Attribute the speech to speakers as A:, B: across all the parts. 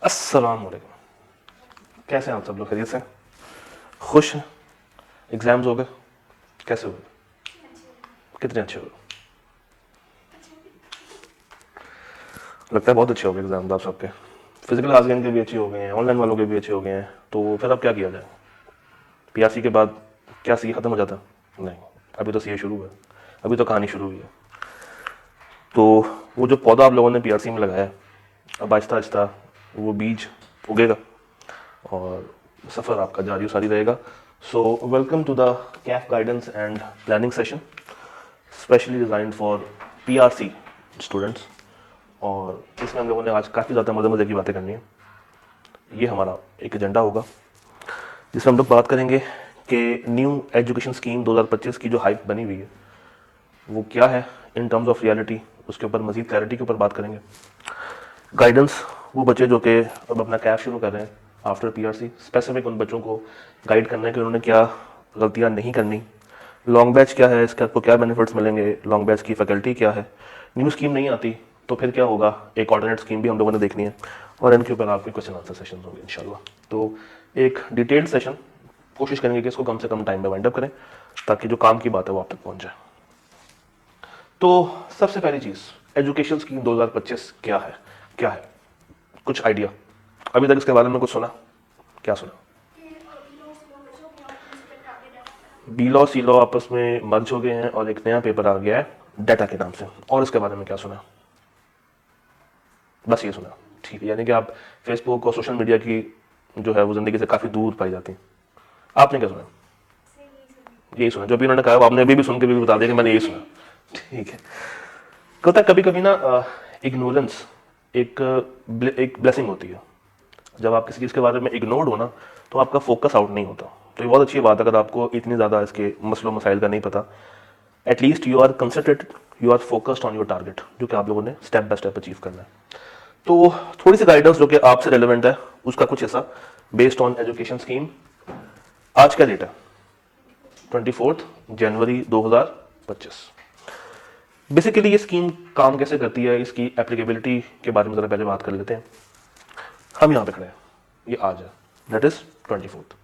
A: अस्सलाम वालेकुम। कैसे हैं आप सब लोग? खैरियत से? खुश हैं? एग्जाम्स हो गए? कैसे हो गए? कितने अच्छे हो गए? लगता है बहुत अच्छे हो गए एग्जाम्स आप सबके। फिजिकल आजकल के भी अच्छे हो गए हैं, ऑनलाइन वालों के भी अच्छे हो गए हैं। तो फिर अब क्या किया जाए? पीआरसी के बाद क्या सीए खत्म हो जाता? नहीं, अभी तो सीए शुरू है, अभी तो कहानी शुरू हुई है। तो वो जो पौधा आप लोगों ने पीआरसी में लगाया है, अब आहिस्ता आहिस्ता वो बीज उगेगा और सफ़र आपका जारी सारी रहेगा। So welcome to the CAF guidance and planning session specially designed for PRC students. और इसमें हम लोगों ने आज काफ़ी ज़्यादा मज़े मज़े की बातें करनी है। ये हमारा एक एजेंडा होगा जिसमें हम लोग बात करेंगे कि न्यू एजुकेशन स्कीम 2025 की जो हाइप बनी हुई है वो क्या है इन टर्म्स ऑफ रियलिटी, उसके ऊपर मज़ीद क्लैरिटी के ऊपर बात करेंगे। गाइडेंस वो बच्चे जो कि अब अपना कैफ शुरू कर रहे हैं आफ्टर पीआरसी, स्पेसिफिक उन बच्चों को गाइड करना है कि उन्होंने क्या गलतियां नहीं करनी। लॉन्ग बैच क्या है, इसके आपको क्या बेनिफिट्स मिलेंगे, लॉन्ग बैच की फैकल्टी क्या है। न्यू स्कीम नहीं आती तो फिर क्या होगा, एक ऑल्टरनेट स्कीम भी हम लोगों ने देखनी है और इनके ऊपर आपके क्वेश्चन आंसर सेशन होंगे इंशाल्लाह। तो एक डिटेल्ड सेशन कोशिश करेंगे कि इसको कम से कम टाइम में वाइंड अप करें ताकि जो काम की बात है वो आप तक पहुंच जाए। तो सबसे पहली चीज़, एजुकेशन स्कीम 2025 क्या है? क्या है कुछ आइडिया? अभी तक इसके बारे में कुछ सुना? क्या सुना? बीलॉ सीलॉ आपस में मर्ज हो गए हैं और एक नया पेपर आ गया है डाटा के नाम से। और इसके बारे में क्या सुना? बस ये सुना, ठीक है। यानी कि आप फेसबुक और सोशल मीडिया की जो है वो ज़िंदगी से काफ़ी दूर पाई जाती है। आपने क्या सुना? यही सुना जो भी उन्होंने कहा, आपने अभी भी सुन के भी बता दिया कि मैंने यही सुना, ठीक है। कहता है कभी कभी ना इग्नोरेंस एक एक ब्लेसिंग होती है। जब आप किसी चीज़ के बारे में इग्नोर्ड हो ना तो आपका फोकस आउट नहीं होता। तो ये बहुत अच्छी बात है अगर आपको इतनी ज़्यादा इसके मसलों मसाइल का नहीं पता, at least you are concentrated, you are focused on your target जो कि आप लोगों ने स्टेप बाय स्टेप अचीव करना है। तो थोड़ी सी गाइडेंस जो कि आपसे रेलिवेंट है उसका कुछ ऐसा बेस्ड ऑन एजुकेशन स्कीम। आज का डेट है 24 जनवरी 2025। बेसिकली ये स्कीम काम कैसे करती है, इसकी एप्लीकेबिलिटी के बारे में ज़रा पहले बात कर लेते हैं। हम यहाँ पे खड़े हैं, ये आज है, दैट इज 24।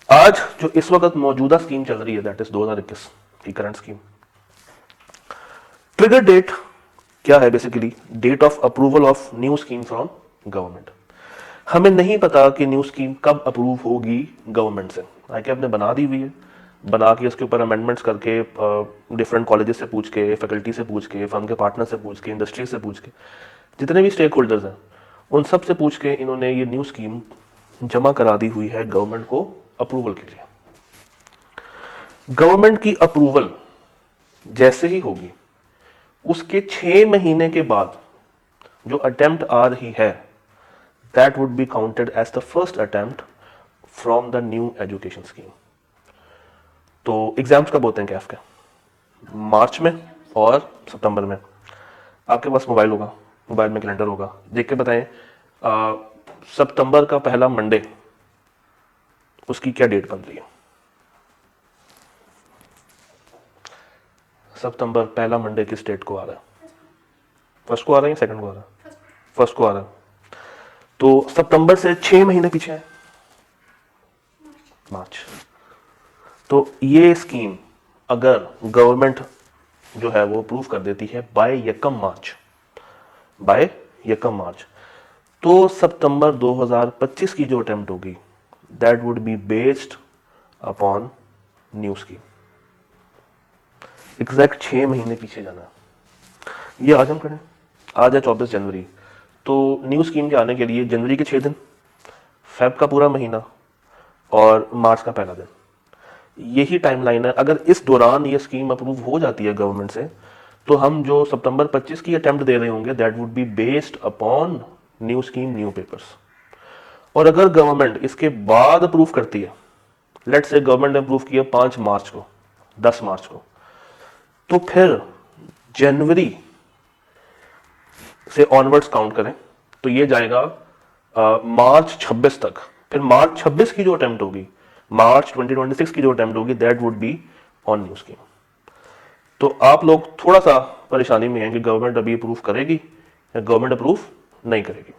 A: आज जो इस वक्त मौजूदा स्कीम चल रही है दैट इज 2021 की करंट स्कीम। ट्रिगर डेट क्या है? Basically date of approval of new scheme from government. हमें नहीं पता कि न्यू स्कीम कब अप्रूव होगी गवर्नमेंट से। हालांकि आपने बना दी हुई है, बना के उसके ऊपर अमेंडमेंट्स करके डिफरेंट कॉलेजेस से पूछ के, फैकल्टी से पूछ के, फर्म के पार्टनर से पूछ के, इंडस्ट्री से पूछ के, जितने भी स्टेक होल्डर्स हैं उन सब से पूछ के इन्होंने ये न्यू स्कीम जमा करा दी हुई है गवर्नमेंट को अप्रूवल के लिए। गवर्नमेंट की अप्रूवल जैसे ही होगी उसके 6 महीने के बाद जो अटेम्प्ट आ रही है that would be counted as the first attempt from the new education scheme. तो एग्जाम्स कब होते हैं कैफ के? मार्च में और सितंबर में। आपके पास मोबाइल होगा, मोबाइल में कैलेंडर होगा, देख के बताएं सितंबर का पहला मंडे उसकी क्या डेट बन रही है? सितंबर पहला मंडे किस डेट को आ रहा है? फर्स्ट को आ रहा है या सेकंड को आ रहा है? फर्स्ट को आ रहा है। तो सितंबर से 6 महीने पीछे है मार्च। तो ये स्कीम अगर गवर्नमेंट जो है वो अप्रूव कर देती है बाय यकम मार्च, तो सितंबर 2025 की जो अटेम्प्ट होगी that would be based upon new scheme. Exact 6 महीने पीछे जाना है। ये आज हम करें, आज है 24 जनवरी। तो न्यू स्कीम के आने के लिए जनवरी के 6 दिन, फेब का पूरा महीना और मार्च का पहला दिन, यही टाइमलाइन है। अगर इस दौरान ये स्कीम अप्रूव हो जाती है गवर्नमेंट से तो हम जो सितंबर 25 की अटेम्प्ट दे रहे होंगे that would be based upon new scheme new papers. और अगर गवर्नमेंट इसके बाद अप्रूव करती है, लेट्स से गवर्नमेंट ने अप्रूव किया 5 मार्च को, 10 मार्च को, तो फिर जनवरी से ऑनवर्ड्स काउंट करें तो ये जाएगा मार्च 26 तक। फिर मार्च 26 की जो अटेम्प्ट होगी, मार्च 2026 की जो अटेम्प्ट होगी that would be on new scheme. तो आप लोग थोड़ा सा परेशानी में हैं कि गवर्नमेंट अभी अप्रूव करेगी या गवर्नमेंट अप्रूव नहीं करेगी।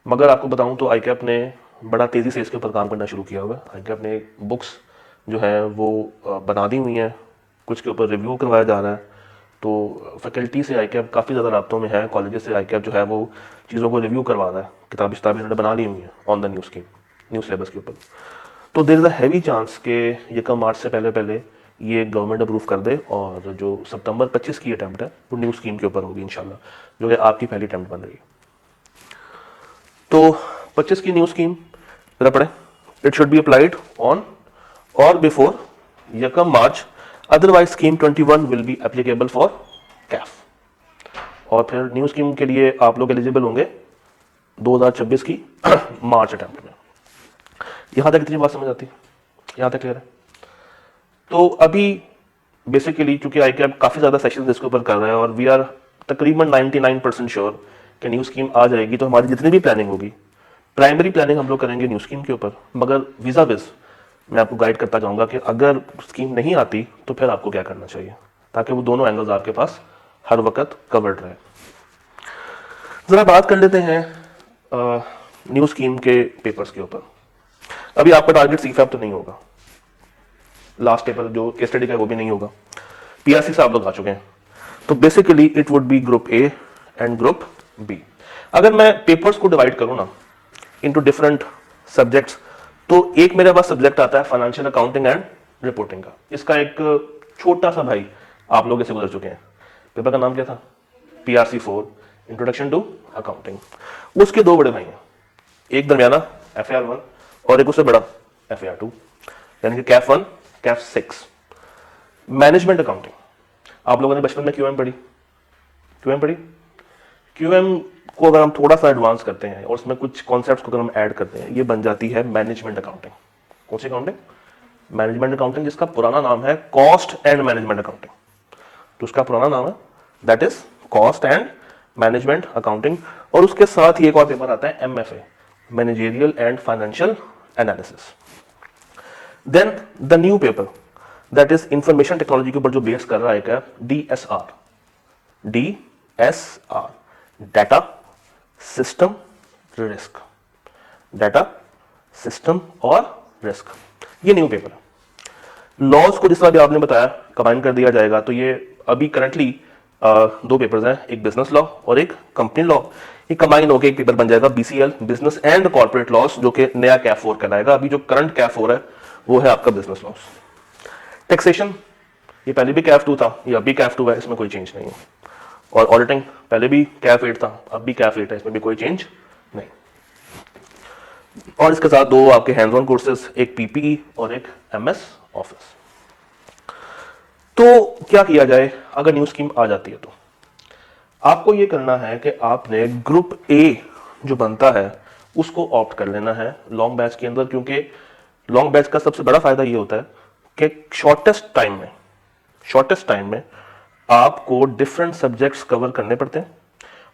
A: मगर आपको बताऊं तो ICAP ने बड़ा तेज़ी से इसके ऊपर काम करना शुरू किया हुआ है। ICAP ने बुक्स जो है वो बना दी हुई हैं, कुछ के ऊपर रिव्यू करवाया जा रहा है। तो फैकल्टी से ICAP काफ़ी ज़्यादा राब्तों में है, कॉलेजेस से ICAP जो है वो चीज़ों को रिव्यू करवा रहा है, किताबें इन्होंने बना ली हुई हैं on the new scheme, new syllabus के ऊपर। तो there is a heavy chance कि ये कम मार्च से पहले पहले ये गवर्नमेंट अप्रूव कर दे और जो सितंबर 25 की अटैम्प्ट है वो न्यू स्कीम के ऊपर होगी इंशाल्लाह, जो कि आपकी पहली अटैम्प्ट बन रही है। तो 25 की न्यू स्कीम जरा पढ़े। It should be applied on or before यकम March, otherwise scheme 21 will be applicable for CAF. और फिर न्यू स्कीम के लिए आप लोग एलिजिबल होंगे 2026 की मार्च अटैम्प्ट में। यहां तक कितनी बात समझ आती है? यहां तक क्लियर है? तो अभी बेसिकली चूंकि ICAP काफी ज्यादा सेशंस इसके ऊपर कर रहा है और वी आर तकरीबन 99% श्योर कि न्यू स्कीम आ जाएगी, तो हमारी जितनी भी प्लानिंग होगी, प्राइमरी प्लानिंग हम लोग करेंगे न्यू स्कीम के ऊपर। मगर वीजा विज मैं आपको गाइड करता जाऊंगा कि अगर स्कीम नहीं आती तो फिर आपको क्या करना चाहिए, ताकि वो दोनों एंगल्स आपके पास हर वक्त कवर्ड रहे। जरा बात कर लेते हैं न्यू स्कीम के पेपर्स के ऊपर। अभी आपका टारगेट CFAP तो नहीं होगा, लास्ट पेपर जो केस स्टडी का है वो भी नहीं होगा, PRC से आप लोग आ चुके हैं। तो basically it would be group A and group B। अगर मैं पेपर्स को डिवाइड करूं ना इनटू डिफरेंट सब्जेक्ट्स, तो एक मेरे पास सब्जेक्ट आता है फाइनेंशियल अकाउंटिंग एंड रिपोर्टिंग का। इसका एक छोटा सा भाई आप लोग इसे गुजर चुके हैं। पेपर का नाम क्या था? PRC 4 introduction to accounting. उसके दो बड़े भाई हैं, एक दरमियाना FAR 1 और एक उससे बड़ा FAR 2, यानी कि कैफ 1 कैफ 6। मैनेजमेंट अकाउंटिंग आप लोगों ने बचपन में QM पढ़ी, QM को अगर हम थोड़ा सा एडवांस करते हैं और उसमें कुछ कॉन्सेप्ट्स को अगर हम ऐड करते हैं, ये बन जाती है मैनेजमेंट अकाउंटिंग। कौन सी अकाउंटिंग? मैनेजमेंट अकाउंटिंग, जिसका पुराना नाम है कॉस्ट एंड मैनेजमेंट अकाउंटिंग। तो उसका पुराना नाम है that is cost and management accounting. और उसके साथ ही एक और पेपर आता है MFA, managerial and financial analysis. Then the new paper that is information technology के ऊपर जो बेस कर रहा है क्या, DSR, data system risk, data system और रिस्क, ये न्यू पेपर है। लॉज को जिस तरह भी आपने बताया कंबाइन कर दिया जाएगा। तो ये अभी करंटली दो पेपर्स हैं, एक बिजनेस लॉ और एक कंपनी लॉ। ये कंबाइन होकर एक पेपर बन जाएगा BCL, business and corporate loss, जो कि नया कैफ 4 कहलाएगा। अभी जो करंट कैफ 4 है वो है आपका बिजनेस लॉस। टैक्सेशन, ये पहले भी कैफ 2 था, ये अभी कैफ 2 है, इसमें कोई चेंज नहीं है। और ऑडिटिंग पहले भी कैफ 8 था, अब भी कैफ 8 है, इसमें भी कोई चेंज नहीं। और इसके साथ दो आपके हैंड्स ऑन कोर्सेज, एक PPE और एक MS ऑफिस। तो क्या किया जाए अगर न्यू स्कीम आ जाती है? तो आपको ये करना है कि आपने ग्रुप A जो बनता है उसको ऑप्ट कर लेना है लॉन्ग बैच के अंदर, क्योंकि लॉन्ग बैच का सबसे बड़ा फायदा ये होता है कि शॉर्टेस्ट टाइम में आपको डिफरेंट सब्जेक्ट्स कवर करने पड़ते हैं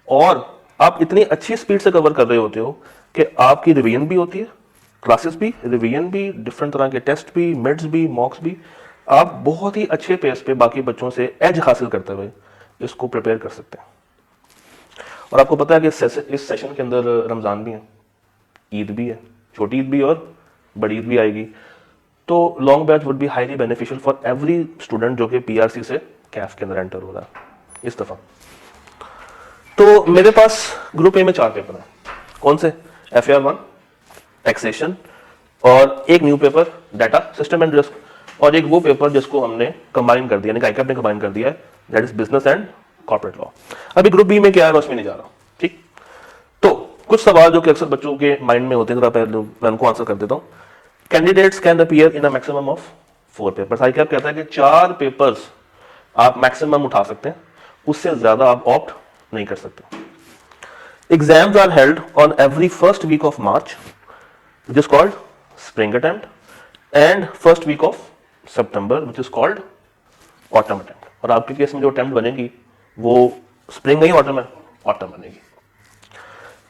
A: और आप इतनी अच्छी स्पीड से कवर कर रहे होते हो कि आपकी रिवीजन भी होती है, क्लासेस भी, रिवीजन भी, डिफरेंट तरह के टेस्ट भी, मिड्स भी, मॉक्स भी। आप बहुत ही अच्छे पेस पे बाकी बच्चों से एज हासिल करते हुए इसको प्रिपेयर कर सकते हैं। और आपको पता है कि इस सेशन के अंदर रमज़ान भी है, ईद भी है, छोटी ईद भी और बड़ी ईद भी आएगी। तो long batch would be highly beneficial for every student जो कि PRC से कैफ के अंदर एंटर हो रहा है इस दफा। तो मेरे पास ग्रुप A में 4 पेपर हैं। कौन से? FAR 1, टैक्सेशन, और एक new paper data system and risk, और एक वो पेपर जिसको हमने कंबाइन कर दिया, ICAP ने कंबाइन कर दिया है, that is business and corporate law. अभी ग्रुप B में क्या है मैं उसमें नहीं जा रहा, ठीक। तो कुछ सवाल जो कि अक्सर बच्चों के माइंड में होते हैं, पहले मैं उनको आंसर कर देता हूं। Candidates can appear in a maximum of 4 papers. ICAP कहता है कि 4 पेपर्स आप मैक्सिमम उठा सकते हैं, उससे ज्यादा आप ऑप्ट नहीं कर सकते। Exams are held on every first week of March, which is called spring attempt, and first week of September, which is called autumn attempt. और आपके केस में जो अटेम्प्ट बनेगी वो स्प्रिंग नहीं ऑटम है, ऑटम बनेगी।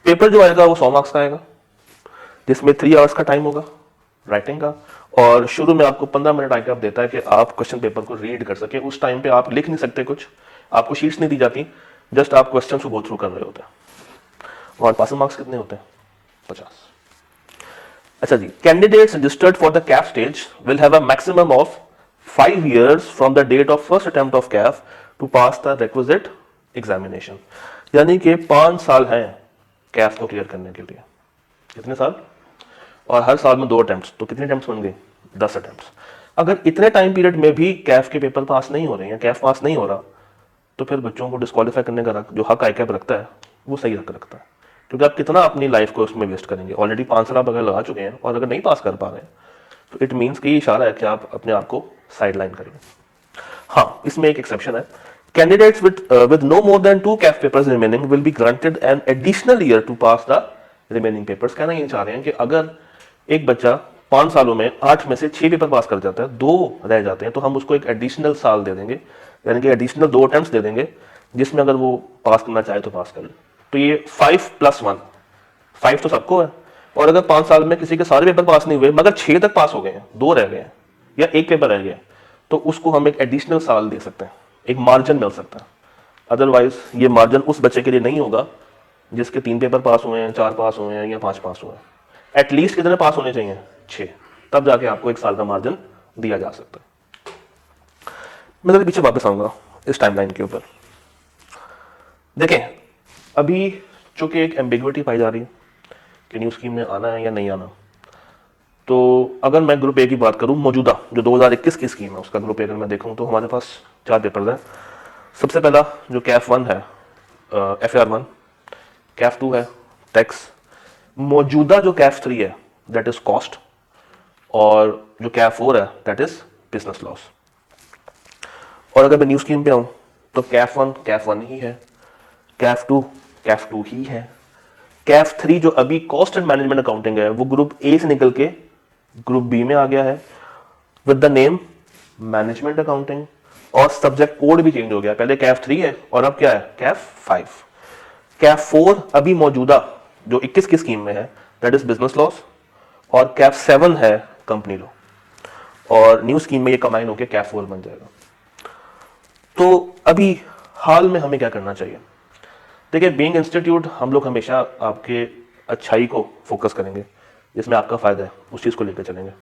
A: पेपर जो आएगा वो 100 मार्क्स का आएगा, जिसमें 3 आवर्स का टाइम होगा राइटिंग का, और शुरू में आपको 15 मिनट ICAP देता है कि आप क्वेश्चन पेपर को रीड कर सके। उस टाइम पे आप लिख नहीं सकते कुछ, आपको शीट्स नहीं दी जाती, जस्ट आप क्वेश्चन को गो थ्रू कर रहे होते हैं। और पासिंग मार्क्स कितने होते हैं? 50। अच्छा जी, candidates registered for the CAF stage will have a maximum of 5 years from the date of first attempt of CAF to pass the requisite examination. यानी कि 5 साल हैं कैफ को क्लियर करने के लिए। कितने साल? और हर साल में 2 अटेम्प्ट, तो कितने अटेम्प्ट बन गए? 10 अटेम्प्ट। अगर इतने टाइम पीरियड में भी कैफ के पेपर पास नहीं हो रहे हैं, कैफ पास नहीं हो रहा, तो फिर बच्चों को डिस्क्वालीफाई करने का जो हक आईकैप रखता है वो सही हक रखता है, क्योंकि आप कितना अपनी लाइफ को उसमें वेस्ट करेंगे। ऑलरेडी 5 साल आप अगर लगा चुके हैं और अगर नहीं पास कर पा रहे हैं तो इट मीन्स कि ये इशारा है कि आप अपने आप को साइड लाइन करेंगे। हाँ, इसमें एक एक्सेप्शन है। Candidates with no more than 2 CAF papers remaining will be granted an additional year to pass the remaining papers. कहना ये चाह रहे हैं कि अगर एक बच्चा 5 सालों में 8 में से 6 पेपर पास कर जाता है, 2 रह जाते हैं, तो हम उसको एक एडिशनल साल दे देंगे, यानी कि एडिशनल 2 अटेम्प्ट्स दे देंगे, जिसमें अगर वो पास करना चाहे तो पास कर ले। तो ये 5+1, 5 तो सबको है। और अगर 5 साल में किसी के सारे पेपर पास नहीं हुए मगर 6 तक पास हो गए हैं, 2 रह गए हैं या 1 पेपर रह गया, तो उसको हम एक एडिशनल साल दे सकते हैं, एक मार्जिन मिल सकता है। अदरवाइज ये मार्जिन उस बच्चे के लिए नहीं होगा जिसके 3 पेपर पास हुए हैं, 4 पास हुए हैं या 5 पास हुए हैं। एटलीस्ट कितने पास होने चाहिए? 6, तब जाके आपको 1 साल का मार्जिन दिया जा सकता है। मैं जरा पीछे वापस आऊंगा इस टाइमलाइन के ऊपर। देखें, अभी चूंकि एक एम्बिग्विटी पाई जा रही है कि न्यू स्कीम में आना है या नहीं आना, तो अगर मैं ग्रुप ए की बात करूं, मौजूदा जो 2021 की स्कीम है उसका ग्रुप ए अगर मैं देखूं तो हमारे पास 4 पेपर्स हैं। सबसे पहला जो कैफ 1 है, FAR1, कैफ 2 है टैक्स, मौजूदा जो कैफ 3 है दैट इज कॉस्ट, और जो कैफ 4 है दैट इज बिजनेस लॉस। और अगर मैं न्यू स्कीम पे आऊं तो कैफ 1 ही है, कैफ 2 ही है, कैफ 3 जो अभी कॉस्ट एंड मैनेजमेंट अकाउंटिंग है वो ग्रुप ए से निकल के ग्रुप बी में आ गया है with the name management accounting, और सब्जेक्ट कोड भी चेंज हो गया। पहले कैफ 3 है और अब क्या है? कैफ 5। कैफ 4 अभी मौजूदा जो 21 की स्कीम में है दैट इज बिजनेस लॉस, और कैफ 7 है कंपनी लॉ, और न्यू स्कीम में ये कंबाइन होकर कैफ 4 बन जाएगा। तो अभी हाल में हमें क्या करना चाहिए? देखिए, बीइंग इंस्टीट्यूट हम लोग हमेशा आपके अच्छाई को फोकस करेंगे, जिसमें आपका फायदा है उस चीज़ को लेकर चलेंगे।